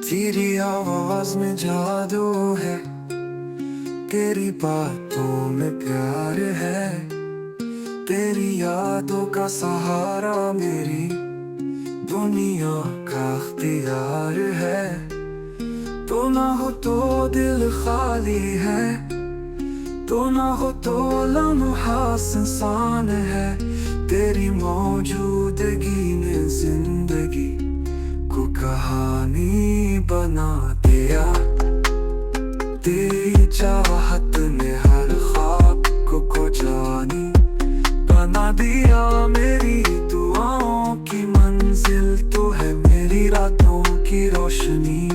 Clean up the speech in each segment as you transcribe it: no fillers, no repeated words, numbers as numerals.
तेरी आवाज में जादू है, तेरी बातों में प्यार है, तेरी यादों का सहारा मेरी दुनिया का अख्तियार है। तो ना हो तो दिल खाली है, तो ना हो तो लम्हा इंसान है। तेरी मौजूदगी ने जिंदगी को कहानी बना दिया, तेरी चाहत ने हर ख्वाब को जानी बना दिया। मेरी दुआओं की मंजिल तू है, मेरी रातों की रोशनी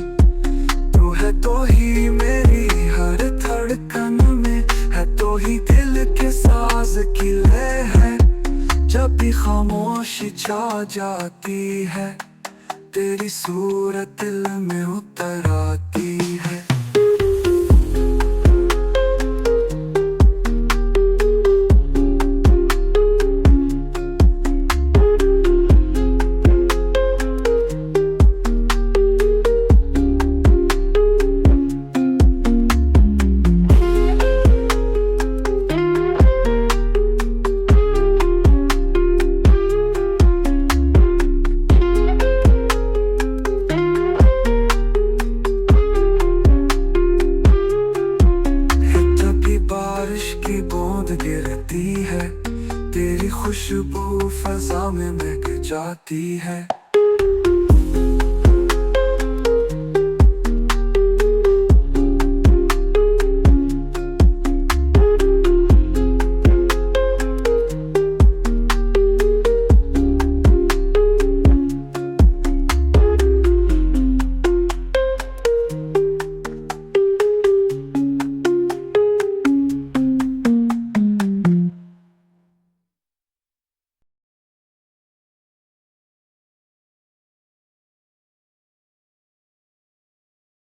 तू है। तो ही मेरी हर धड़कन में है, तो ही दिल के साज की लय है। जब भी खामोशी छा जाती है, तेरी सूरत दिल में उतर आती है। की बूंद गिरती है, तेरी खुशबू फजा में महक जाती है।